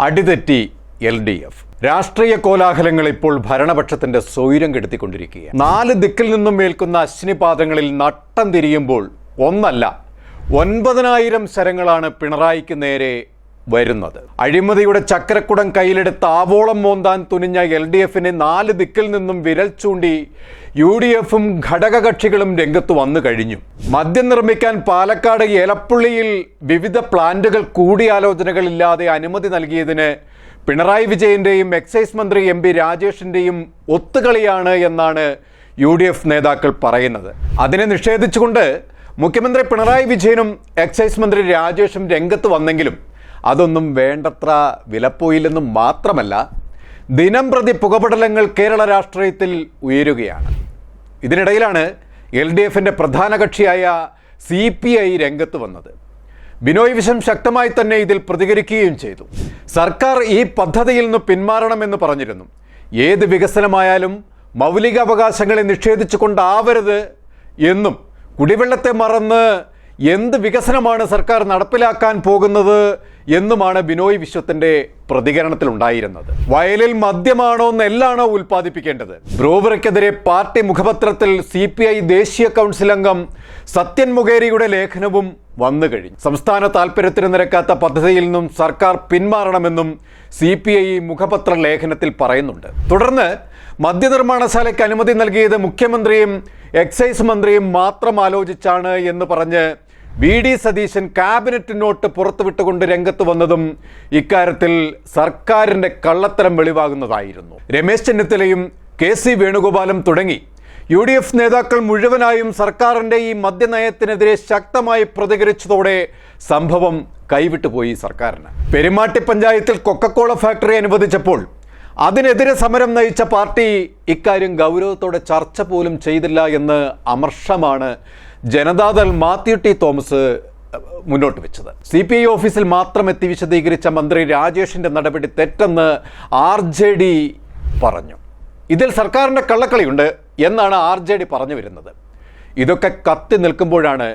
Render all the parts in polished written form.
അടിതെറ്റി LDF. രാഷ്ട്രീയ കോലാഹലങ്ങൾ ഇപ്പോൾ ഭരണപക്ഷത്തിന്റെ സ്വൈരം കെടുത്തിക്കൊണ്ടിരിക്കുകയാണ്. 4 ദിക്കിൽ നിന്നും മേൽക്കുന്ന അശ്നിപാതങ്ങളിൽ നട്ടം തിരിയുമ്പോൾ ഒന്നല്ല 9,000 ശരങ്ങളാണ് പിണറായിക്ക് നേരെ വരുന്നത്. അഴിമതിയുടെ ചക്രക്കുടം കയ്യിലെടുത്ത് ആവോളം മോന്താൻ തുനിഞ്ഞ LDFനെ 4 ദിക്കിൽ നിന്നും വിരൽ ചൂണ്ടി UDFും ഘടകകക്ഷികളും രംഗത്ത് വന്നു കഴിഞ്ഞു. മദ്യം നിർമ്മിക്കാൻ പാലക്കാട് ഏലപ്പുള്ളിയിൽ വിവിധ പ്ലാന്റുകൾ കൂടിയാലോചനകളില്ലാതെ അനുമതി നൽകിയതിന് പിണറായി വിജയന്റെയും എക്സൈസ് മന്ത്രി MP രാജേഷിന്റെയും ഒത്തുകളിയാണ് എന്നാണ് UDF നേതാക്കൾ പറയുന്നത്. അതിനെ നിഷേധിച്ചുകൊണ്ട് മുഖ്യമന്ത്രി പിണറായി വിജയനും എക്സൈസ് മന്ത്രി രാജേഷും രംഗത്ത് വന്നെങ്കിലും അതൊന്നും വേണ്ടത്ര വിലപ്പോയില്ലെന്നും മാത്രമല്ല, ദിനം പ്രതി പുകപടലങ്ങൾ കേരള രാഷ്ട്രീയത്തിൽ ഉയരുകയാണ്. ഇതിനിടയിലാണ് LDFന്റെ പ്രധാന കക്ഷിയായ CPI രംഗത്ത് വന്നത്. ബിനോയ് വിശ്വം ശക്തമായി തന്നെ ഇതിൽ പ്രതികരിക്കുകയും ചെയ്തു. സർക്കാർ ഈ പദ്ധതിയിൽ നിന്ന് പിന്മാറണമെന്ന് പറഞ്ഞിരുന്നു. ഏത് വികസനമായാലും മൗലികാവകാശങ്ങളെ നിഷേധിച്ചുകൊണ്ടാവരുത് എന്നും, കുടിവെള്ളത്തെ മറന്ന് എന്ത് വികസനമാണ് സർക്കാർ നടപ്പിലാക്കാൻ പോകുന്നത് എന്നുമാണ് ബിനോയ് വിശ്വത്തിന്റെ പ്രതികരണത്തിലുണ്ടായിരുന്നത്. വയലിൽ മദ്യമാണോ നെല്ലാണോ ഉൽപ്പാദിപ്പിക്കേണ്ടത്? ബ്രൂവറിക്കെതിരെ പാർട്ടി മുഖപത്രത്തിൽ CPI ദേശീയ കൗൺസിൽ അംഗം സത്യൻ മുഖേരിയുടെ ലേഖനവും വന്നു കഴിഞ്ഞു. സംസ്ഥാന താൽപര്യത്തിന് നിരക്കാത്ത പദ്ധതിയിൽ നിന്നും സർക്കാർ പിന്മാറണമെന്നും CPI മുഖപത്ര ലേഖനത്തിൽ പറയുന്നുണ്ട്. തുടർന്ന് മദ്യനിർമ്മാണശാലയ്ക്ക് അനുമതി നൽകിയത് മുഖ്യമന്ത്രിയും എക്സൈസ് മന്ത്രിയും മാത്രം ആലോചിച്ചാണ് എന്ന് പറഞ്ഞ് VD സതീശൻ ക്യാബിനറ്റ് നോട്ട് പുറത്തുവിട്ടുകൊണ്ട് രംഗത്ത് വന്നതും ഇക്കാര്യത്തിൽ സർക്കാരിന്റെ കള്ളത്തരം വെളിവാകുന്നതായിരുന്നു. രമേശ് ചെന്നിത്തലയും KC വേണുഗോപാലും തുടങ്ങി UDF നേതാക്കൾ മുഴുവനായും സർക്കാരിന്റെ ഈ മദ്യനയത്തിനെതിരെ ശക്തമായി പ്രതികരിച്ചതോടെ സംഭവം കൈവിട്ടുപോയി സർക്കാരിന്. പെരുമാട്ടി പഞ്ചായത്തിൽ കൊക്കക്കോള ഫാക്ടറി അനുവദിച്ചപ്പോൾ അതിനെതിരെ സമരം നയിച്ച പാർട്ടി ഇക്കാര്യം ഗൗരവത്തോടെ ചർച്ച പോലും ചെയ്തില്ല എന്ന് അമർഷമാണ് ജനതാദൾ മാത്യു T തോമസ് മുന്നോട്ട് വെച്ചത്. CPI ഓഫീസിൽ മാത്രം എത്തി വിശദീകരിച്ച മന്ത്രി രാജേഷിന്റെ നടപടി തെറ്റെന്ന് RJD പറഞ്ഞു. ഇതിൽ സർക്കാരിന്റെ കള്ളക്കളിയുണ്ട് എന്നാണ് RJD പറഞ്ഞു വരുന്നത്. ഇതൊക്കെ കത്തി നിൽക്കുമ്പോഴാണ്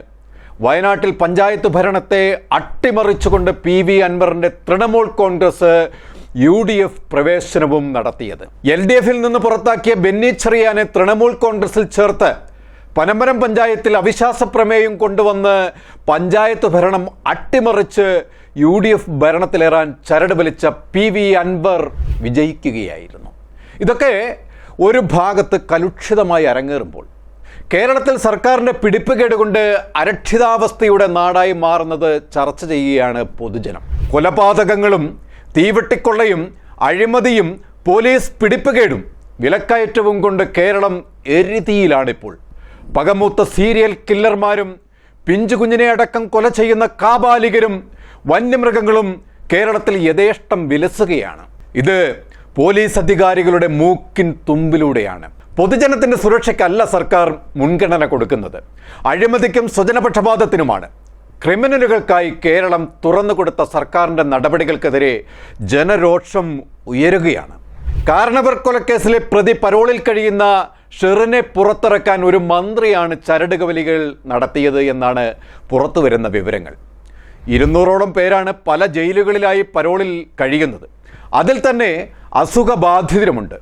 വയനാട്ടിൽ പഞ്ചായത്ത് ഭരണത്തെ അട്ടിമറിച്ചുകൊണ്ട് PV അൻവറിന്റെ തൃണമൂൽ കോൺഗ്രസ് UDF പ്രവേശനവും നടത്തിയത്. LDFിൽ നിന്ന് പുറത്താക്കിയ ബെന്നി ചെറിയാനെ തൃണമൂൽ കോൺഗ്രസിൽ ചേർത്ത് പനമരം പഞ്ചായത്തിൽ അവിശ്വാസ പ്രമേയം കൊണ്ടുവന്ന് പഞ്ചായത്ത് ഭരണം അട്ടിമറിച്ച് UDF ഭരണത്തിലേറാൻ ചരട് വലിച്ച PV അൻവർ വിജയിക്കുകയായിരുന്നു. ഇതൊക്കെ ഒരു ഭാഗത്ത് കലുഷിതമായി അരങ്ങേറുമ്പോൾ കേരളത്തിൽ സർക്കാരിൻ്റെ പിടിപ്പുകേട് കൊണ്ട് അരക്ഷിതാവസ്ഥയുടെ നാടായി മാറുന്നത് ചർച്ച ചെയ്യുകയാണ് പൊതുജനം. കൊലപാതകങ്ങളും തീവെട്ടിക്കൊള്ളയും അഴിമതിയും പോലീസ് പിടിപ്പുകേടും വിലക്കയറ്റവും കൊണ്ട് കേരളം എരിതീയിലാണിപ്പോൾ. പകമൂത്ത സീരിയൽ കില്ലർമാരും പിഞ്ചുകുഞ്ഞിനെ അടക്കം കൊല ചെയ്യുന്ന കാബാലികരും വന്യമൃഗങ്ങളും കേരളത്തിൽ യഥേഷ്ടം വിലസുകയാണ്. ഇത് പോലീസ് അധികാരികളുടെ മൂക്കിൻ തുമ്പിലൂടെയാണ്. പൊതുജനത്തിന്റെ സുരക്ഷയ്ക്കല്ല സർക്കാർ മുൻഗണന കൊടുക്കുന്നത്, അഴിമതിക്കും സ്വജനപക്ഷപാതത്തിനുമാണ്. ക്രിമിനലുകൾക്കായി കേരളം തുറന്നുകൊടുത്ത സർക്കാരിൻ്റെ നടപടികൾക്കെതിരെ ജനരോഷം ഉയരുകയാണ്. കാരണവർ കൊലക്കേസിലെ പ്രതി പരോളിൽ കഴിയുന്ന ഷെറിനെ പുറത്തിറക്കാൻ ഒരു മന്ത്രിയാണ് ചരടുകവലികൾ നടത്തിയത് എന്നാണ് പുറത്തുവരുന്ന വിവരങ്ങൾ. 200ഓളം പേരാണ് പല ജയിലുകളിലായി പരോളിൽ കഴിയുന്നത്. അതിൽ തന്നെ അസുഖബാധിതരുമുണ്ട്.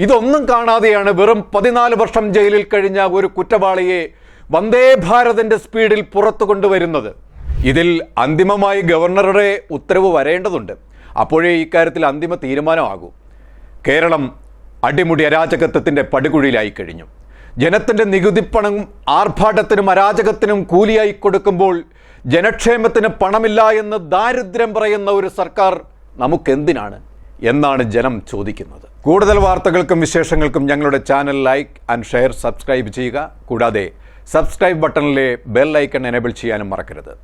ഇതൊന്നും കാണാതെയാണ് വെറും 14 വർഷം ജയിലിൽ കഴിഞ്ഞ ഒരു കുറ്റവാളിയെ വന്ദേ ഭാരതിന്റെ സ്പീഡിൽ പുറത്തു കൊണ്ടുവരുന്നത്. ഇതിൽ അന്തിമമായി ഗവർണറുടെ ഉത്തരവ് വരേണ്ടതുണ്ട്. അപ്പോഴേ ഇക്കാര്യത്തിൽ അന്തിമ തീരുമാനമാകൂ. കേരളം അടിമുടി അരാജകത്വത്തിൻ്റെ പടുകുഴിയിലായി കഴിഞ്ഞു. ജനത്തിൻ്റെ നികുതിപ്പണം ആർഭാടത്തിനും അരാജകത്തിനും കൂലിയായി കൊടുക്കുമ്പോൾ ജനക്ഷേമത്തിന് പണമില്ല എന്ന് ദാരിദ്ര്യം പറയുന്ന ഒരു സർക്കാർ നമുക്കെന്തിനാണ് എന്നാണ് ജനം ചോദിക്കുന്നത്. കൂടുതൽ വാർത്തകൾക്കും വിശേഷങ്ങൾക്കും ഞങ്ങളുടെ channel like and share subscribe ചെയ്യുക. കൂടാതെ സബ്സ്ക്രൈബ് ബട്ടണിലെ ബെൽ ഐക്കൺ എനേബിൾ ചെയ്യാനും മറക്കരുത്.